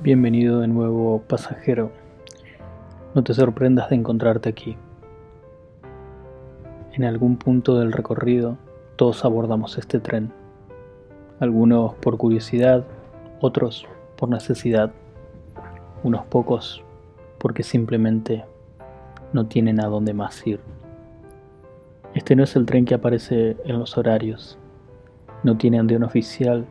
Bienvenido de nuevo, pasajero. No te sorprendas de encontrarte aquí. En algún punto del recorrido, todos abordamos este tren. Algunos por curiosidad, otros por necesidad, unos pocos porque simplemente no tienen a dónde más ir. Este no es el tren que aparece en los horarios. No tiene andén oficial.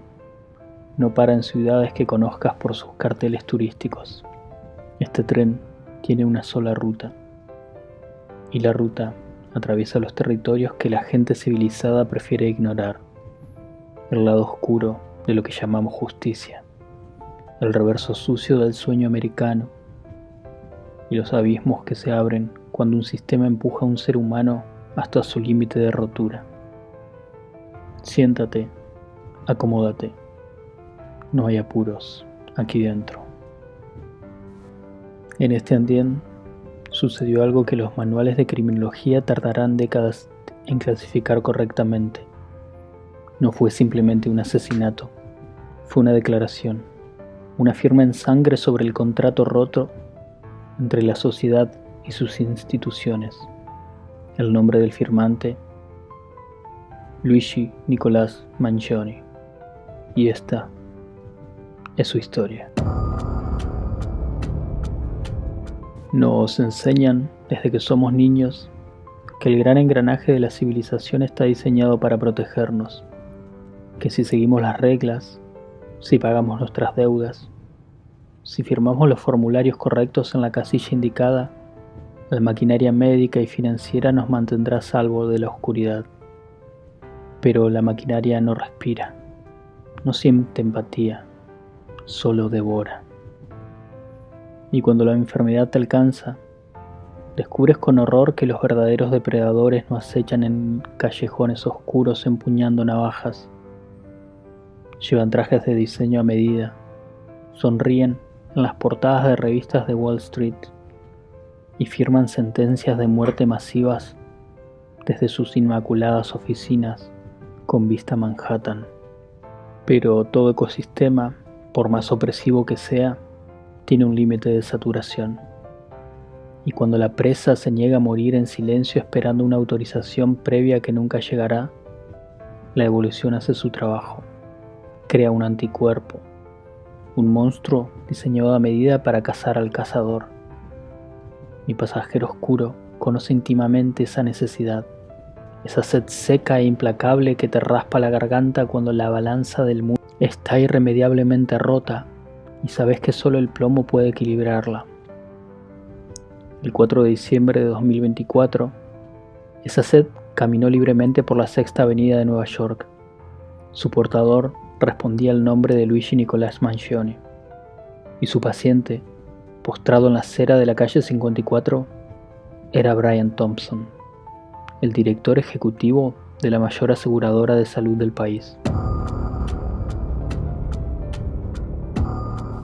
No para en ciudades que conozcas por sus carteles turísticos. Este tren tiene una sola ruta. Y la ruta atraviesa los territorios que la gente civilizada prefiere ignorar. El lado oscuro de lo que llamamos justicia. El reverso sucio del sueño americano. Y los abismos que se abren cuando un sistema empuja a un ser humano hasta su límite de rotura. Siéntate, acomódate. No hay apuros aquí dentro. En este andén sucedió algo que los manuales de criminología tardarán décadas en clasificar correctamente. No fue simplemente un asesinato, fue una declaración, una firma en sangre sobre el contrato roto entre la sociedad y sus instituciones. El nombre del firmante, Luigi Nicolás Mangione. Y esta es su historia. Nos enseñan desde que somos niños que el gran engranaje de la civilización está diseñado para protegernos, que si seguimos las reglas, si pagamos nuestras deudas, si firmamos los formularios correctos en la casilla indicada, la maquinaria médica y financiera nos mantendrá a salvo de la oscuridad. Pero la maquinaria no respira, no siente empatía, solo devora. Y cuando la enfermedad te alcanza, descubres con horror que los verdaderos depredadores no acechan en callejones oscuros empuñando navajas. Llevan trajes de diseño a medida, sonríen en las portadas de revistas de Wall Street y firman sentencias de muerte masivas desde sus inmaculadas oficinas con vista a Manhattan. Pero todo ecosistema, por más opresivo que sea, tiene un límite de saturación. Y cuando la presa se niega a morir en silencio esperando una autorización previa que nunca llegará, la evolución hace su trabajo. Crea un anticuerpo, un monstruo diseñado a medida para cazar al cazador. Mi pasajero oscuro conoce íntimamente esa necesidad, esa sed seca e implacable que te raspa la garganta cuando la balanza del mundo está irremediablemente rota y sabes que solo el plomo puede equilibrarla. El 4 de diciembre de 2024, esa sed caminó libremente por la Sexta Avenida de Nueva York. Su portador respondía al nombre de Luigi Nicolás Mangione, y su paciente, postrado en la acera de la calle 54, era Brian Thompson, el director ejecutivo de la mayor aseguradora de salud del país.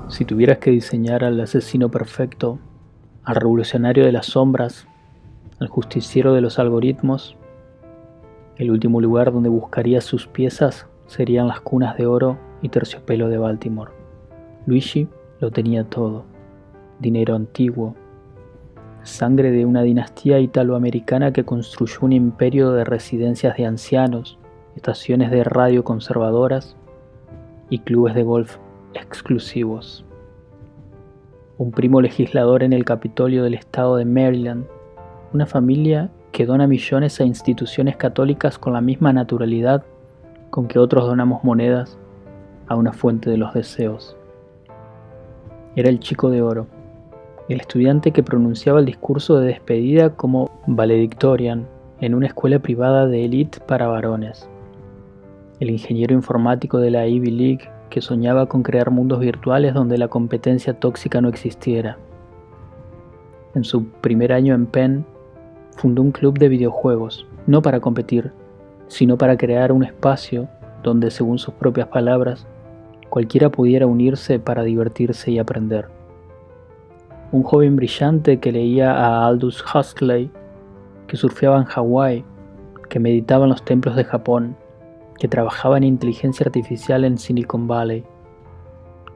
Si tuvieras que diseñar al asesino perfecto, al revolucionario de las sombras, al justiciero de los algoritmos, el último lugar donde buscarías sus piezas serían las cunas de oro y terciopelo de Baltimore. Luigi lo tenía todo: dinero antiguo, sangre de una dinastía italoamericana que construyó un imperio de residencias de ancianos, estaciones de radio conservadoras y clubes de golf exclusivos. Un primo legislador en el Capitolio del estado de Maryland, una familia que dona millones a instituciones católicas con la misma naturalidad con que otros donamos monedas a una fuente de los deseos. Era el chico de oro, el estudiante que pronunciaba el discurso de despedida como valedictorian en una escuela privada de élite para varones. El ingeniero informático de la Ivy League que soñaba con crear mundos virtuales donde la competencia tóxica no existiera. En su primer año en Penn, fundó un club de videojuegos, no para competir, sino para crear un espacio donde, según sus propias palabras, cualquiera pudiera unirse para divertirse y aprender. Un joven brillante que leía a Aldous Huxley, que surfeaba en Hawái, que meditaba en los templos de Japón, que trabajaba en inteligencia artificial en Silicon Valley,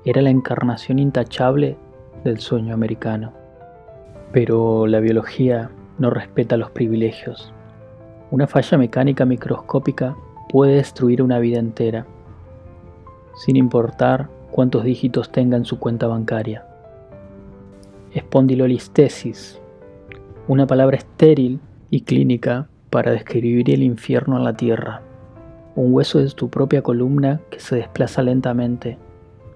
era la encarnación intachable del sueño americano. Pero la biología no respeta los privilegios. Una falla mecánica microscópica puede destruir una vida entera, sin importar cuántos dígitos tenga en su cuenta bancaria. Espondilolistesis, una palabra estéril y clínica para describir el infierno en la tierra. Un hueso de tu propia columna que se desplaza lentamente,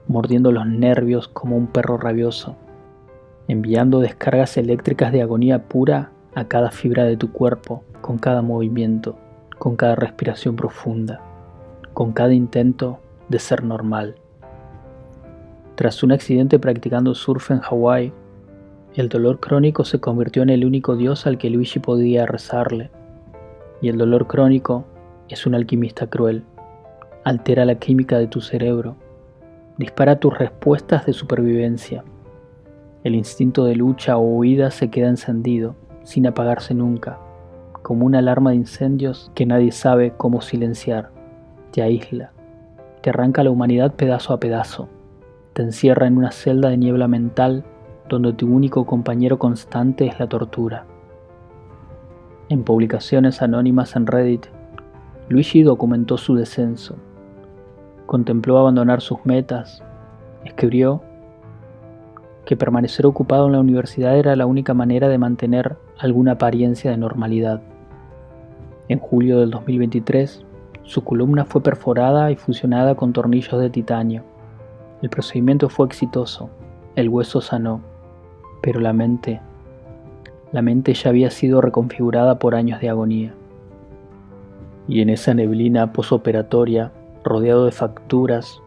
mordiendo los nervios como un perro rabioso, enviando descargas eléctricas de agonía pura a cada fibra de tu cuerpo, con cada movimiento, con cada respiración profunda, con cada intento de ser normal. Tras un accidente practicando surf en Hawái, el dolor crónico se convirtió en el único dios al que Luigi podía rezarle. Y el dolor crónico es un alquimista cruel. Altera la química de tu cerebro. Dispara tus respuestas de supervivencia. El instinto de lucha o huida se queda encendido, sin apagarse nunca, como una alarma de incendios que nadie sabe cómo silenciar. Te aísla. Te arranca la humanidad pedazo a pedazo. Te encierra en una celda de niebla mental donde tu único compañero constante es la tortura. En publicaciones anónimas en Reddit, Luigi documentó su descenso. Contempló abandonar sus metas. Escribió que permanecer ocupado en la universidad era la única manera de mantener alguna apariencia de normalidad. En julio del 2023, su columna fue perforada y fusionada con tornillos de titanio. El procedimiento fue exitoso, el hueso sanó, pero la mente ya había sido reconfigurada por años de agonía. Y en esa neblina posoperatoria, rodeado de facturas,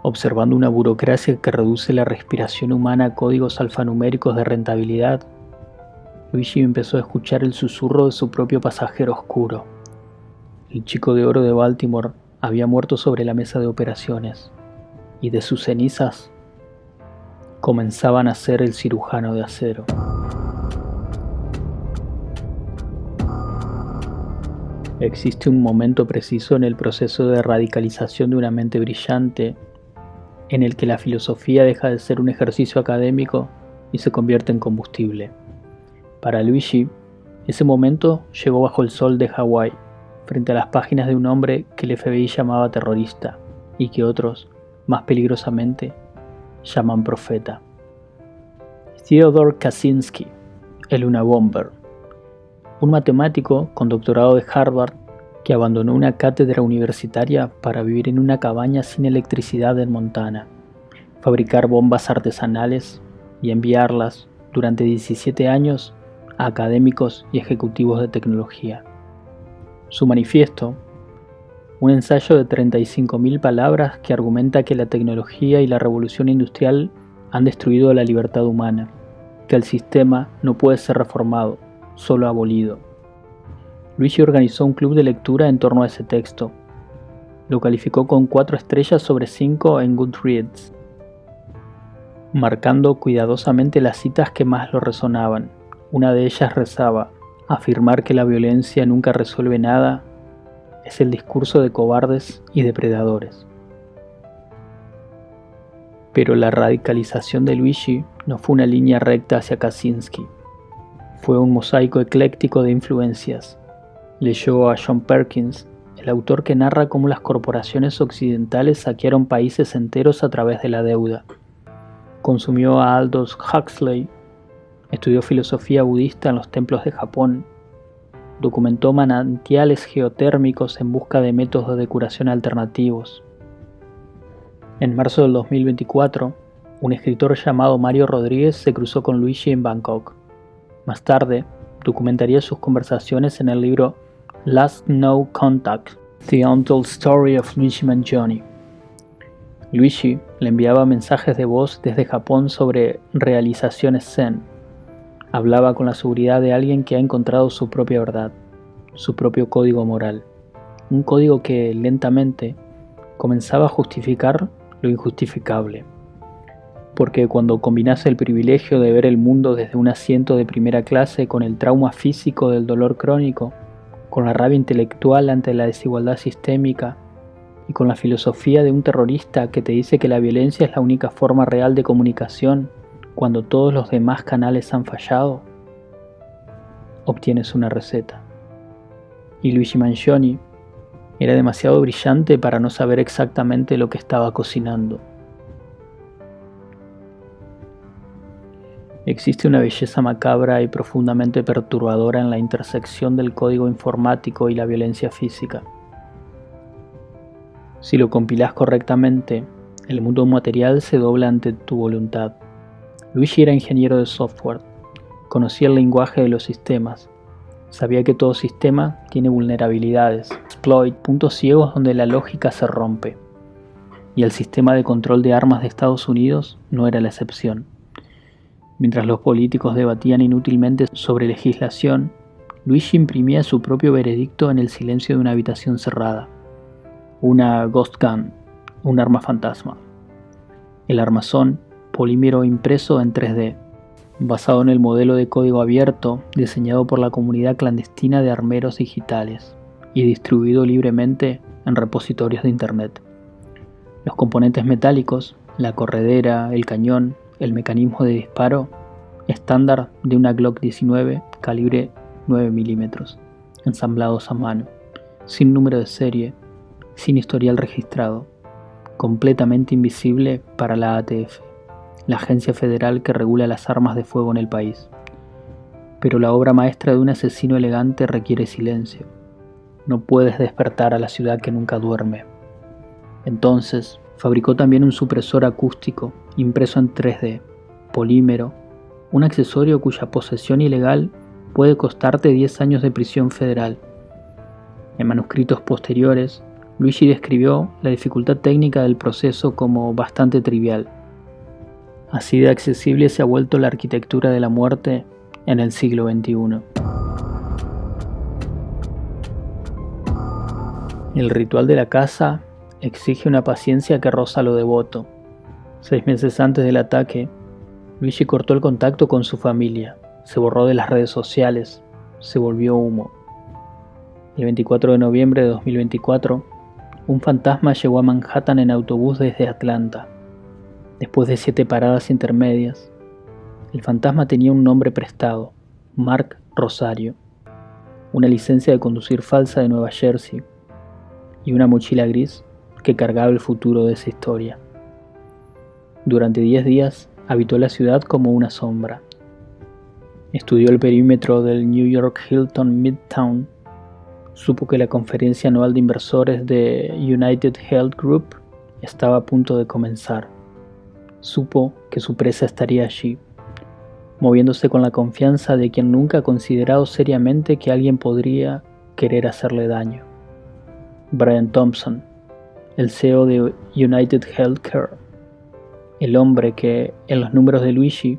observando una burocracia que reduce la respiración humana a códigos alfanuméricos de rentabilidad, Luigi empezó a escuchar el susurro de su propio pasajero oscuro. El chico de oro de Baltimore había muerto sobre la mesa de operaciones, y de sus cenizas comenzaba a nacer el cirujano de acero. Existe un momento preciso en el proceso de radicalización de una mente brillante en el que la filosofía deja de ser un ejercicio académico y se convierte en combustible. Para Luigi, ese momento llegó bajo el sol de Hawái, frente a las páginas de un hombre que el FBI llamaba terrorista y que otros, más peligrosamente, llaman profeta. Theodore Kaczynski, el Unabomber, un matemático con doctorado de Harvard que abandonó una cátedra universitaria para vivir en una cabaña sin electricidad en Montana, fabricar bombas artesanales y enviarlas durante 17 años a académicos y ejecutivos de tecnología. Su manifiesto, un ensayo de 35.000 palabras que argumenta que la tecnología y la revolución industrial han destruido la libertad humana, que el sistema no puede ser reformado, solo abolido. Luigi organizó un club de lectura en torno a ese texto. Lo calificó con 4 estrellas sobre 5 en Goodreads, marcando cuidadosamente las citas que más lo resonaban. Una de ellas rezaba: afirmar que la violencia nunca resuelve nada es el discurso de cobardes y depredadores. Pero la radicalización de Luigi no fue una línea recta hacia Kaczynski. Fue un mosaico ecléctico de influencias. Leyó a John Perkins, el autor que narra cómo las corporaciones occidentales saquearon países enteros a través de la deuda. Consumió a Aldous Huxley, estudió filosofía budista en los templos de Japón, documentó manantiales geotérmicos en busca de métodos de curación alternativos. En marzo del 2024, un escritor llamado Mario Rodríguez se cruzó con Luigi en Bangkok. Más tarde, documentaría sus conversaciones en el libro Last No Contact: The Untold Story of Luigi Mangione. Luigi le enviaba mensajes de voz desde Japón sobre realizaciones zen. Hablaba con la seguridad de alguien que ha encontrado su propia verdad, su propio código moral. Un código que, lentamente, comenzaba a justificar lo injustificable. Porque cuando combinase el privilegio de ver el mundo desde un asiento de primera clase con el trauma físico del dolor crónico, con la rabia intelectual ante la desigualdad sistémica y con la filosofía de un terrorista que te dice que la violencia es la única forma real de comunicación cuando todos los demás canales han fallado, obtienes una receta. Y Luigi Mangione era demasiado brillante para no saber exactamente lo que estaba cocinando. Existe una belleza macabra y profundamente perturbadora en la intersección del código informático y la violencia física. Si lo compilás correctamente, el mundo material se dobla ante tu voluntad. Luigi era ingeniero de software, conocía el lenguaje de los sistemas, sabía que todo sistema tiene vulnerabilidades, exploit, puntos ciegos donde la lógica se rompe, y el sistema de control de armas de Estados Unidos no era la excepción. Mientras los políticos debatían inútilmente sobre legislación, Luigi imprimía su propio veredicto en el silencio de una habitación cerrada. Una Ghost Gun, un arma fantasma. El armazón, polímero impreso en 3D, basado en el modelo de código abierto diseñado por la comunidad clandestina de armeros digitales y distribuido libremente en repositorios de Internet. Los componentes metálicos, la corredera, el cañón, el mecanismo de disparo, estándar de una Glock 19 calibre 9 mm, ensamblados a mano, sin número de serie, sin historial registrado, completamente invisible para la ATF, la agencia federal que regula las armas de fuego en el país. Pero la obra maestra de un asesino elegante requiere silencio. No puedes despertar a la ciudad que nunca duerme. Entonces, fabricó también un supresor acústico impreso en 3D, polímero, un accesorio cuya posesión ilegal puede costarte 10 años de prisión federal. En manuscritos posteriores, Luigi describió la dificultad técnica del proceso como bastante trivial. Así de accesible se ha vuelto la arquitectura de la muerte en el siglo XXI. El ritual de la caza exige una paciencia que roza lo devoto. 6 meses antes del ataque, Luigi cortó el contacto con su familia, se borró de las redes sociales, se volvió humo. El 24 de noviembre de 2024, un fantasma llegó a Manhattan en autobús desde Atlanta. Después de 7 paradas intermedias, el fantasma tenía un nombre prestado, Mark Rosario, una licencia de conducir falsa de Nueva Jersey y una mochila gris que cargaba el futuro de esa historia. Durante 10 días habitó la ciudad como una sombra. Estudió el perímetro del New York Hilton Midtown. Supo que la conferencia anual de inversores de United Health Group estaba a punto de comenzar. Supo que su presa estaría allí, moviéndose con la confianza de quien nunca ha considerado seriamente que alguien podría querer hacerle daño. Brian Thompson, el CEO de United Healthcare, el hombre que, en los números de Luigi,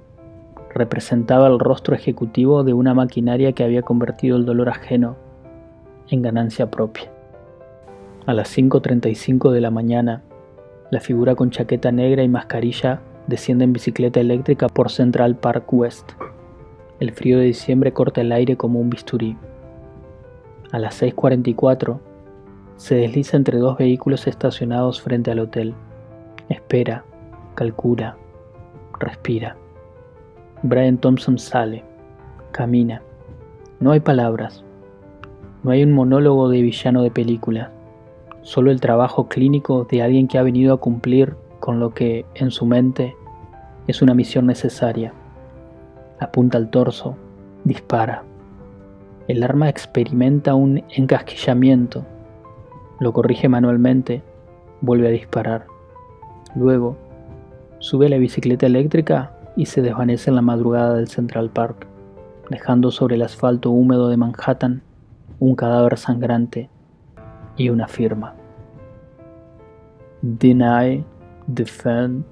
representaba el rostro ejecutivo de una maquinaria que había convertido el dolor ajeno en ganancia propia. A las 5:35 de la mañana, la figura con chaqueta negra y mascarilla desciende en bicicleta eléctrica por Central Park West. El frío de diciembre corta el aire como un bisturí. A las 6:44, se desliza entre 2 vehículos estacionados frente al hotel. Espera, calcula, respira. Brian Thompson sale, camina. No hay palabras. No hay un monólogo de villano de película. Solo el trabajo clínico de alguien que ha venido a cumplir con lo que, en su mente, es una misión necesaria. Apunta al torso, dispara. El arma experimenta un encasquillamiento. Lo corrige manualmente, vuelve a disparar. Luego, sube a la bicicleta eléctrica y se desvanece en la madrugada del Central Park, dejando sobre el asfalto húmedo de Manhattan un cadáver sangrante y una firma. Deny, defend,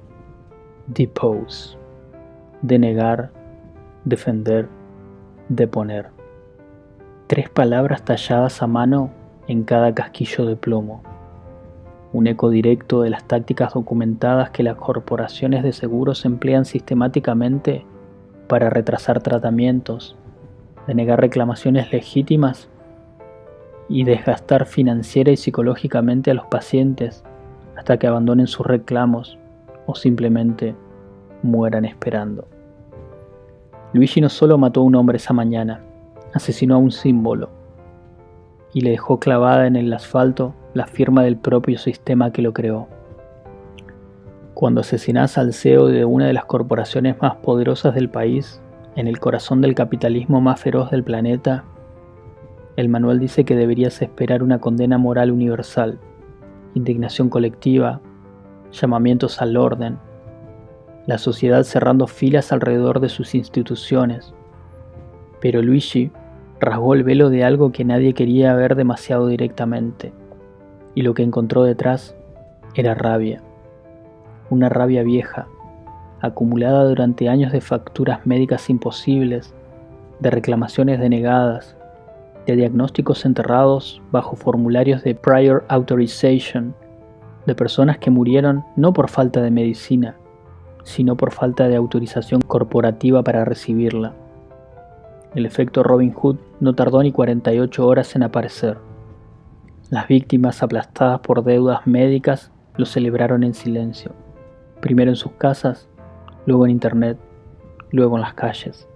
depose. Denegar, defender, deponer. 3 palabras talladas a mano en cada casquillo de plomo. Un eco directo de las tácticas documentadas que las corporaciones de seguros emplean sistemáticamente para retrasar tratamientos, denegar reclamaciones legítimas y desgastar financiera y psicológicamente a los pacientes hasta que abandonen sus reclamos o simplemente mueran esperando. Luigi no solo mató a un hombre esa mañana, asesinó a un símbolo y le dejó clavada en el asfalto la firma del propio sistema que lo creó. Cuando asesinás al CEO de una de las corporaciones más poderosas del país, en el corazón del capitalismo más feroz del planeta, el manual dice que deberías esperar una condena moral universal, indignación colectiva, llamamientos al orden, la sociedad cerrando filas alrededor de sus instituciones. Pero Luigi rasgó el velo de algo que nadie quería ver demasiado directamente, y lo que encontró detrás era rabia. Una rabia vieja, acumulada durante años de facturas médicas imposibles, de reclamaciones denegadas, de diagnósticos enterrados bajo formularios de prior authorization, de personas que murieron no por falta de medicina, sino por falta de autorización corporativa para recibirla. El efecto Robin Hood no tardó ni 48 horas en aparecer. Las víctimas aplastadas por deudas médicas lo celebraron en silencio, primero en sus casas, luego en internet, luego en las calles.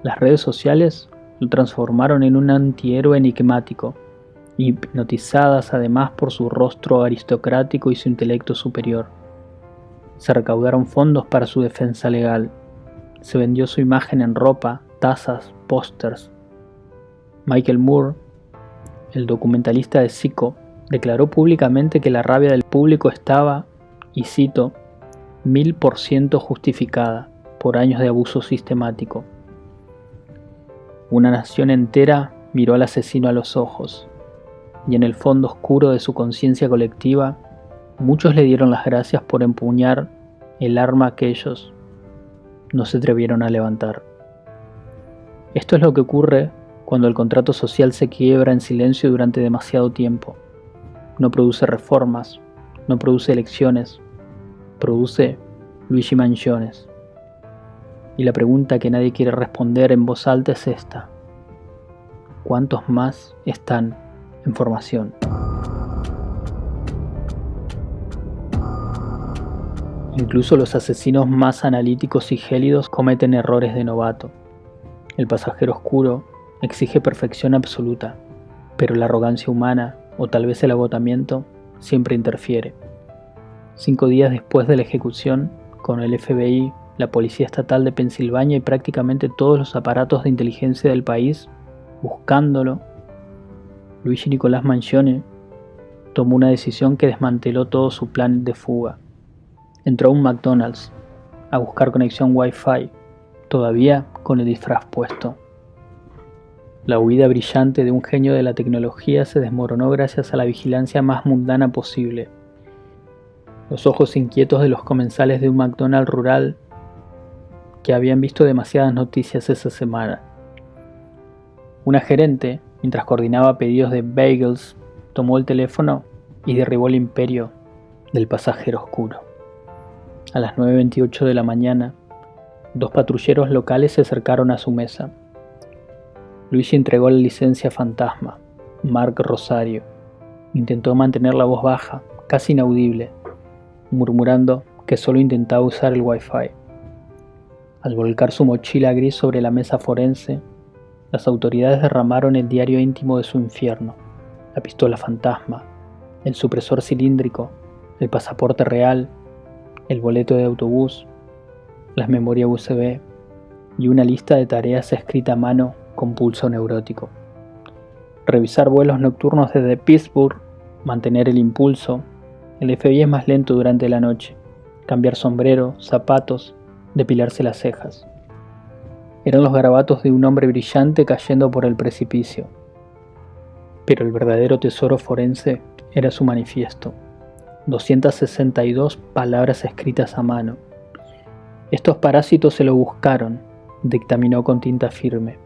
Las redes sociales lo transformaron en un antihéroe enigmático, hipnotizadas además por su rostro aristocrático y su intelecto superior. Se recaudaron fondos para su defensa legal, se vendió su imagen en ropa, tazas, pósters. Michael Moore, el documentalista de Psycho, declaró públicamente que la rabia del público estaba, y cito, 1000% justificada por años de abuso sistemático. Una nación entera miró al asesino a los ojos, y en el fondo oscuro de su conciencia colectiva, muchos le dieron las gracias por empuñar el arma que ellos no se atrevieron a levantar. Esto es lo que ocurre cuando el contrato social se quiebra en silencio durante demasiado tiempo. No produce reformas, no produce elecciones, produce Luigi Mansiones. Y la pregunta que nadie quiere responder en voz alta es esta: ¿cuántos más están en formación? Incluso los asesinos más analíticos y gélidos cometen errores de novato. El pasajero oscuro exige perfección absoluta, pero la arrogancia humana, o tal vez el agotamiento, siempre interfiere. 5 días después de la ejecución, con el FBI, la Policía Estatal de Pensilvania y prácticamente todos los aparatos de inteligencia del país buscándolo, Luigi Nicolás Mangione tomó una decisión que desmanteló todo su plan de fuga. Entró a un McDonald's a buscar conexión Wi-Fi, todavía con el disfraz puesto. La huida brillante de un genio de la tecnología se desmoronó gracias a la vigilancia más mundana posible. Los ojos inquietos de los comensales de un McDonald's rural que habían visto demasiadas noticias esa semana. Una gerente, mientras coordinaba pedidos de bagels, tomó el teléfono y derribó el imperio del pasajero oscuro. A las 9:28 de la mañana, 2 patrulleros locales se acercaron a su mesa. Luigi entregó la licencia fantasma. Mark Rosario intentó mantener la voz baja, casi inaudible, murmurando que solo intentaba usar el Wi-Fi. Al volcar su mochila gris sobre la mesa forense, las autoridades derramaron el diario íntimo de su infierno, la pistola fantasma, el supresor cilíndrico, el pasaporte real, el boleto de autobús, las memorias USB y una lista de tareas escrita a mano con pulso neurótico. Revisar vuelos nocturnos desde Pittsburgh, mantener el impulso. El FBI es más lento durante la noche. Cambiar sombrero, zapatos, depilarse las cejas. Eran los garabatos de un hombre brillante cayendo por el precipicio. Pero el verdadero tesoro forense era su manifiesto. 262 palabras escritas a mano. Estos parásitos se lo buscaron, dictaminó con tinta firme.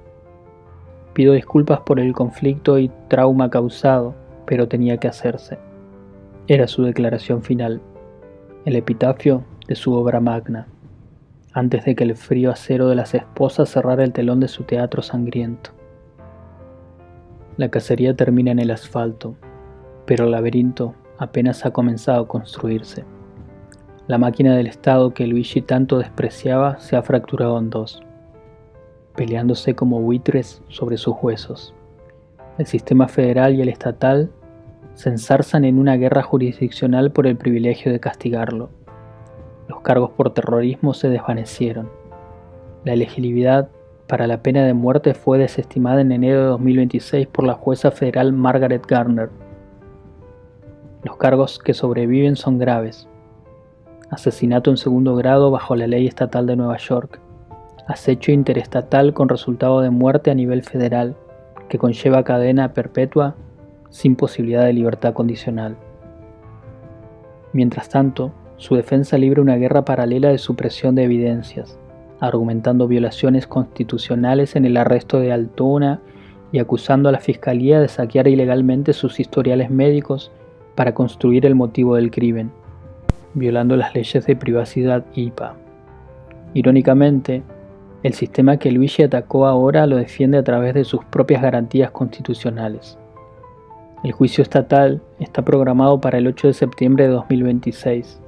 Pido disculpas por el conflicto y trauma causado, pero tenía que hacerse. Era su declaración final, el epitafio de su obra magna, antes de que el frío acero de las esposas cerrara el telón de su teatro sangriento. La cacería termina en el asfalto, pero el laberinto apenas ha comenzado a construirse. La máquina del Estado que Luigi tanto despreciaba se ha fracturado en dos, peleándose como buitres sobre sus huesos. El sistema federal y el estatal se ensarzan en una guerra jurisdiccional por el privilegio de castigarlo. Los cargos por terrorismo se desvanecieron. La elegibilidad para la pena de muerte fue desestimada en enero de 2026 por la jueza federal Margaret Garner. Los cargos que sobreviven son graves: asesinato en segundo grado bajo la ley estatal de Nueva York, acecho interestatal con resultado de muerte a nivel federal, que conlleva cadena perpetua sin posibilidad de libertad condicional. Mientras tanto, su defensa libra una guerra paralela de supresión de evidencias, argumentando violaciones constitucionales en el arresto de Altona y acusando a la fiscalía de saquear ilegalmente sus historiales médicos para construir el motivo del crimen, violando las leyes de privacidad IPA. Irónicamente, el sistema que Luigi atacó ahora lo defiende a través de sus propias garantías constitucionales. El juicio estatal está programado para el 8 de septiembre de 2026,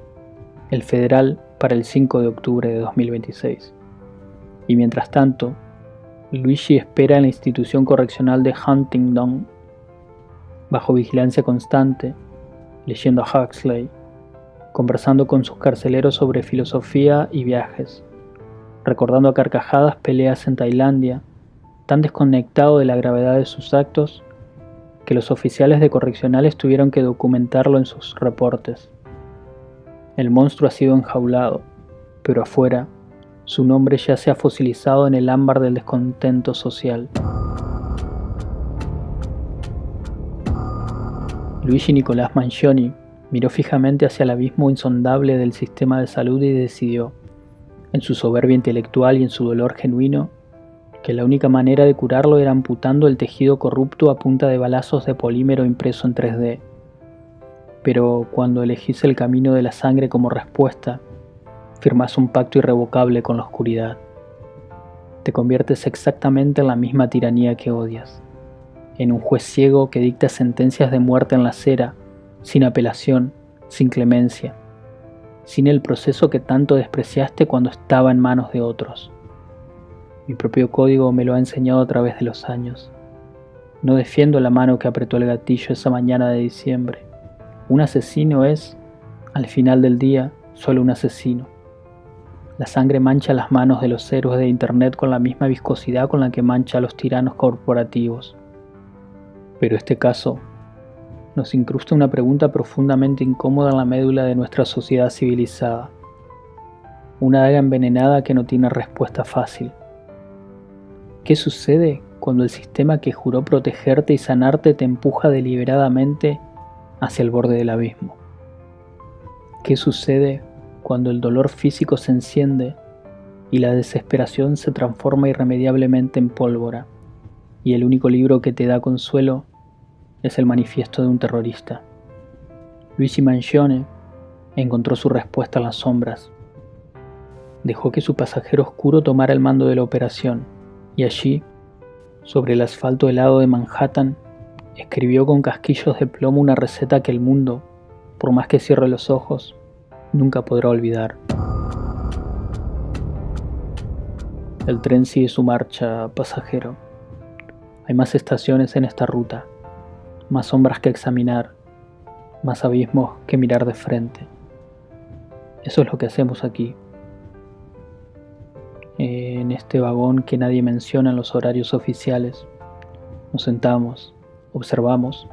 el federal para el 5 de octubre de 2026. Y mientras tanto, Luigi espera en la institución correccional de Huntingdon, bajo vigilancia constante, leyendo a Huxley, conversando con sus carceleros sobre filosofía y viajes, recordando a carcajadas peleas en Tailandia, tan desconectado de la gravedad de sus actos que los oficiales de correccionales tuvieron que documentarlo en sus reportes. El monstruo ha sido enjaulado, pero afuera, su nombre ya se ha fosilizado en el ámbar del descontento social. Luigi Nicolás Mangione miró fijamente hacia el abismo insondable del sistema de salud y decidió, en su soberbia intelectual y en su dolor genuino, que la única manera de curarlo era amputando el tejido corrupto a punta de balazos de polímero impreso en 3D. Pero cuando elegís el camino de la sangre como respuesta, firmás un pacto irrevocable con la oscuridad. Te conviertes exactamente en la misma tiranía que odias, en un juez ciego que dicta sentencias de muerte en la acera, sin apelación, sin clemencia, sin el proceso que tanto despreciaste cuando estaba en manos de otros. Mi propio código me lo ha enseñado a través de los años. No defiendo la mano que apretó el gatillo esa mañana de diciembre. Un asesino es, al final del día, solo un asesino. La sangre mancha las manos de los héroes de Internet con la misma viscosidad con la que mancha a los tiranos corporativos. Pero este caso nos incrusta una pregunta profundamente incómoda en la médula de nuestra sociedad civilizada. Una daga envenenada que no tiene respuesta fácil. ¿Qué sucede cuando el sistema que juró protegerte y sanarte te empuja deliberadamente hacia el borde del abismo? ¿Qué sucede cuando el dolor físico se enciende y la desesperación se transforma irremediablemente en pólvora y el único libro que te da consuelo es el manifiesto de un terrorista? Luigi Mangione encontró su respuesta en las sombras. Dejó que su pasajero oscuro tomara el mando de la operación y allí, sobre el asfalto helado de Manhattan, escribió con casquillos de plomo una receta que el mundo, por más que cierre los ojos, nunca podrá olvidar. El tren sigue su marcha, pasajero. Hay más estaciones en esta ruta, más sombras que examinar, más abismos que mirar de frente. Eso es lo que hacemos aquí, en este vagón que nadie menciona en los horarios oficiales. Nos sentamos, observamos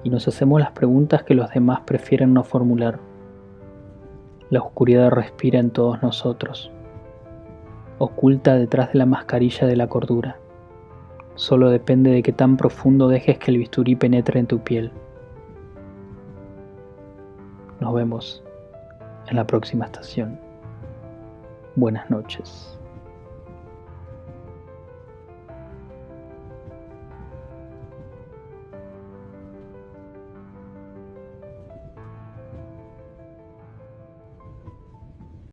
y nos hacemos las preguntas que los demás prefieren no formular. La oscuridad respira en todos nosotros, oculta detrás de la mascarilla de la cordura. Solo depende de qué tan profundo dejes que el bisturí penetre en tu piel. Nos vemos en la próxima estación. Buenas noches.